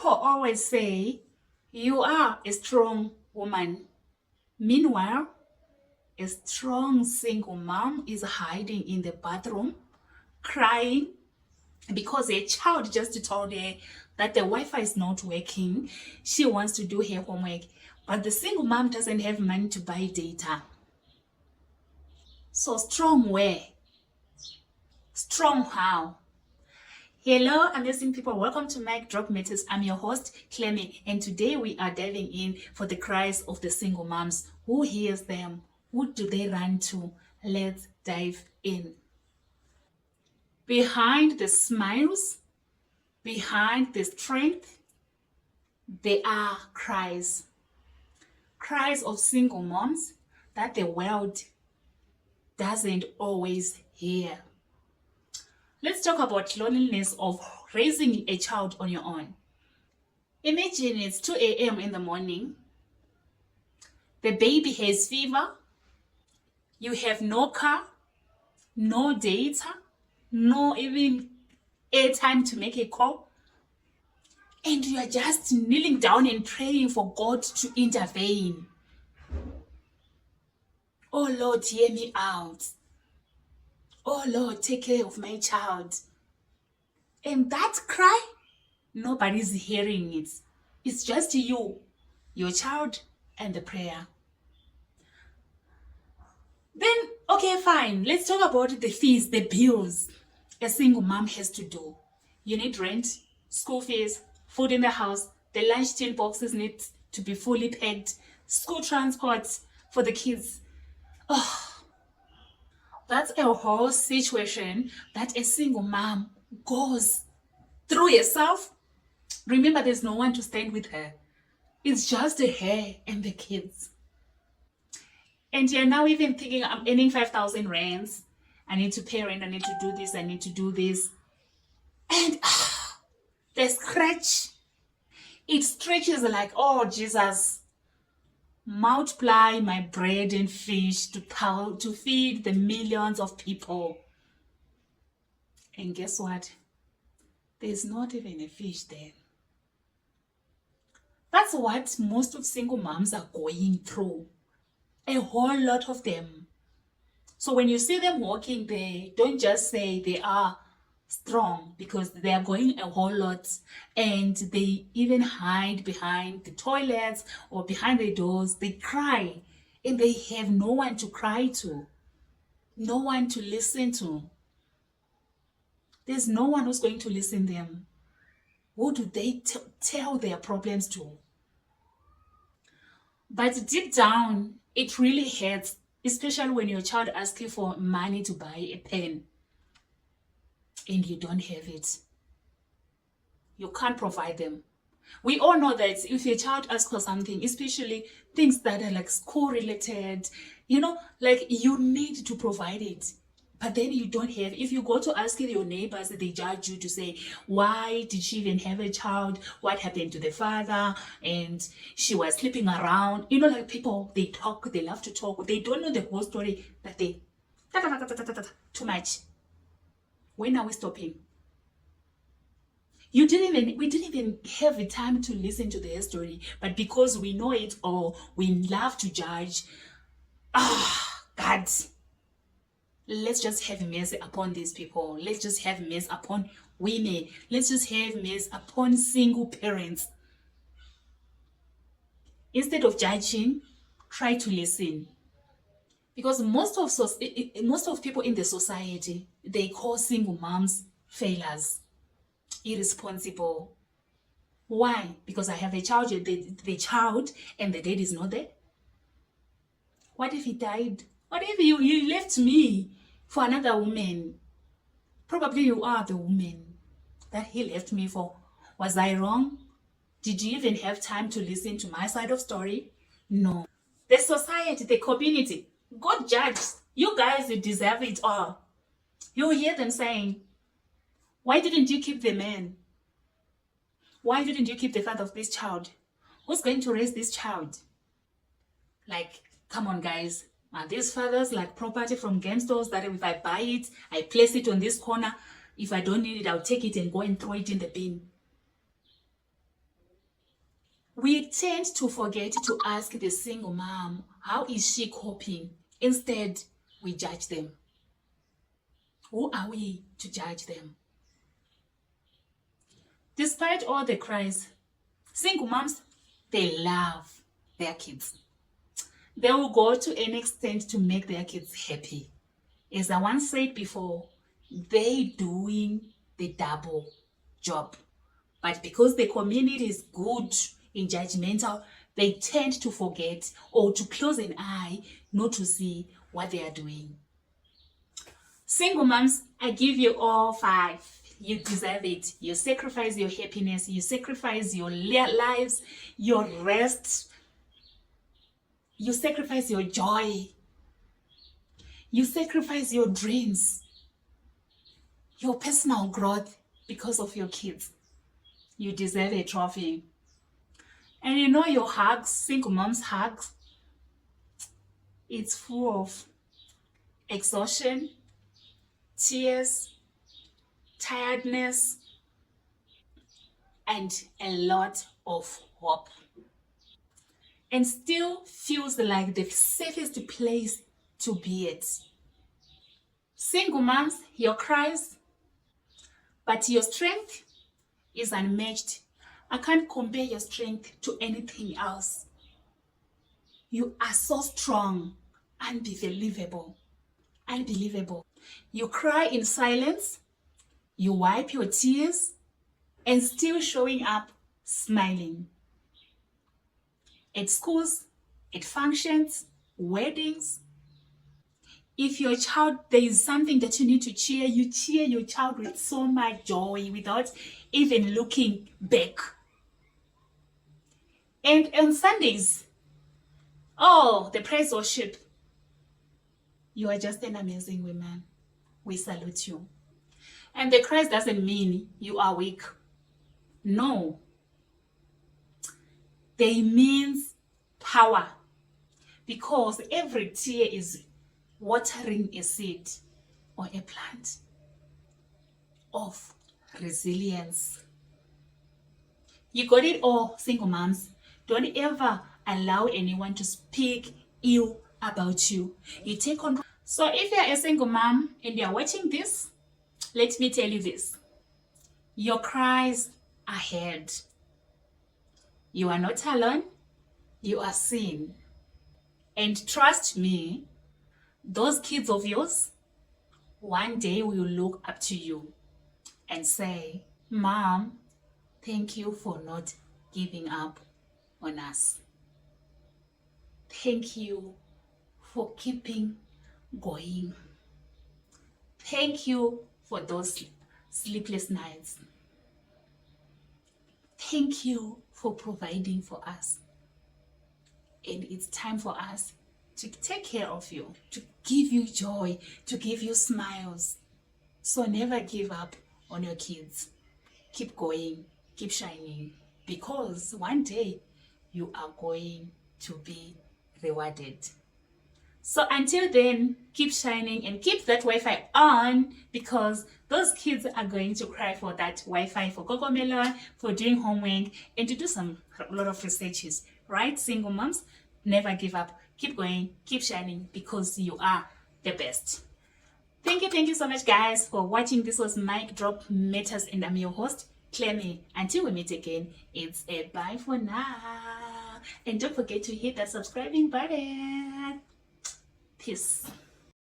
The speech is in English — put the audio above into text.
People always say, you are a strong woman. Meanwhile, a strong single mom is hiding in the bathroom, crying because a child just told her that the Wi-Fi is not working. She wants to do her homework, but the single mom doesn't have money to buy data. So strong where? Strong how? Hello, amazing people. Welcome to Mic Drop Matters. I'm your host, Clemmy, and today we are diving in for the cries of the single moms. Who hears them? Who do they run to? Let's dive in. Behind the smiles, behind the strength, there are cries. Cries of single moms that the world doesn't always hear. Let's talk about loneliness of raising a child on your own. Imagine it's 2 a.m. in the morning. The baby has fever. You have no car, no data, no even airtime to make a call. And you are just kneeling down and praying for God to intervene. Oh Lord, hear me out. Oh Lord, take care of my child. And that cry, nobody's hearing it. It's just you, your child, and the prayer. Then, okay, fine. Let's talk about the fees, the bills a single mom has to do. You need rent, school fees, food in the house, the lunch tin boxes need to be fully packed, school transport for the kids. Oh, that's a whole situation that a single mom goes through herself. Remember, there's no one to stand with her. It's just her and the kids. And you're now even thinking, I'm earning 5,000 rands. I need to pay rent. I need to do this. I need to do this. And the scratch, it stretches like, oh, Jesus, multiply my bread and fish to feed the millions of people. And guess what? There's not even a fish there. That's what most of single moms are going through. A whole lot of them. So when you see them walking there, don't just say they are strong, because they are going a whole lot, and they even hide behind the toilets or behind the doors. They cry and they have no one to cry to, no one to listen to. There's no one who's going to listen to them. Who do they tell their problems to? But deep down, it really hurts, especially when your child asks you for money to buy a pen and you don't have it. You can't provide them. We all know that if your child asks for something, especially things that are like school related, like you need to provide it. But then you don't have. If you go to ask your neighbors, they judge you to say, why did she even have a child? What happened to the father? And she was sleeping around. Like people, they talk, they love to talk. They don't know the whole story, but they, too much. When are we stopping? We didn't even have the time to listen to their story. But because we know it all, we love to judge. God. Let's just have mercy upon these people. Let's just have mercy upon women. Let's just have mercy upon single parents. Instead of judging, try to listen. Because most of people in the society, they call single moms failures, irresponsible. Why? Because I have a child, the child and the dad is not there. What if he died? What if you left me for another woman? Probably you are the woman that he left me for. Was I wrong? Did you even have time to listen to my side of story? No. The society, the community, God judges. You guys, you deserve it all. You hear them saying, why didn't you keep the man? Why didn't you keep the father of this child? Who's going to raise this child? Like, come on, guys. Are these fathers like property from game stores that if I buy it, I place it on this corner. If I don't need it, I'll take it and go and throw it in the bin. We tend to forget to ask the single mom, how is she coping? Instead, we judge them. Who are we to judge them? Despite all the cries, single moms, they love their kids. They will go to an extent to make their kids happy. As I once said before, they doing the double job. But because the community is good in judgmental, they tend to forget or to close an eye not to see what they are doing. Single moms, I give you all 5. You deserve it. You sacrifice your happiness. You sacrifice your lives, your rest. You sacrifice your joy. You sacrifice your dreams, your personal growth because of your kids. You deserve a trophy. And you know your hugs, single moms hugs, it's full of exhaustion, tears, tiredness, and a lot of hope. And still feels like the safest place to be at. Single moms, your cries, but your strength is unmatched. I can't compare your strength to anything else. You are so strong, unbelievable, unbelievable. You cry in silence, you wipe your tears, and still showing up smiling. At schools, at functions, weddings. If your child, there is something that you need to cheer, you cheer your child with so much joy without even looking back. And on Sundays, oh, the praise worship. You are just an amazing woman. We salute you. And the Christ doesn't mean you are weak. No. They means power. Because every tear is watering a seed or a plant of resilience. You got it all, single moms. Don't ever allow anyone to speak ill about you. You take control. So if you're a single mom and you're watching this, let me tell you this. Your cries are heard. You are not alone. You are seen. And trust me, those kids of yours, one day will look up to you and say, Mom, thank you for not giving up on us. Thank you for keeping going. Thank you for those sleepless nights. Thank you for providing for us. And it's time for us to take care of you, to give you joy, to give you smiles. So never give up on your kids. Keep going, keep shining, because one day you are going to be rewarded. So until then, keep shining and keep that Wi-Fi on, because those kids are going to cry for that Wi-Fi, for Cocomelon, for doing homework, and to do a lot of researches, right? Single moms, never give up. Keep going, keep shining, because you are the best. Thank you so much, guys, for watching. This was Mic Drop Matters, and I'm your host, Clemmy. Until we meet again, it's a bye for now. And don't forget to hit that subscribing button. Peace.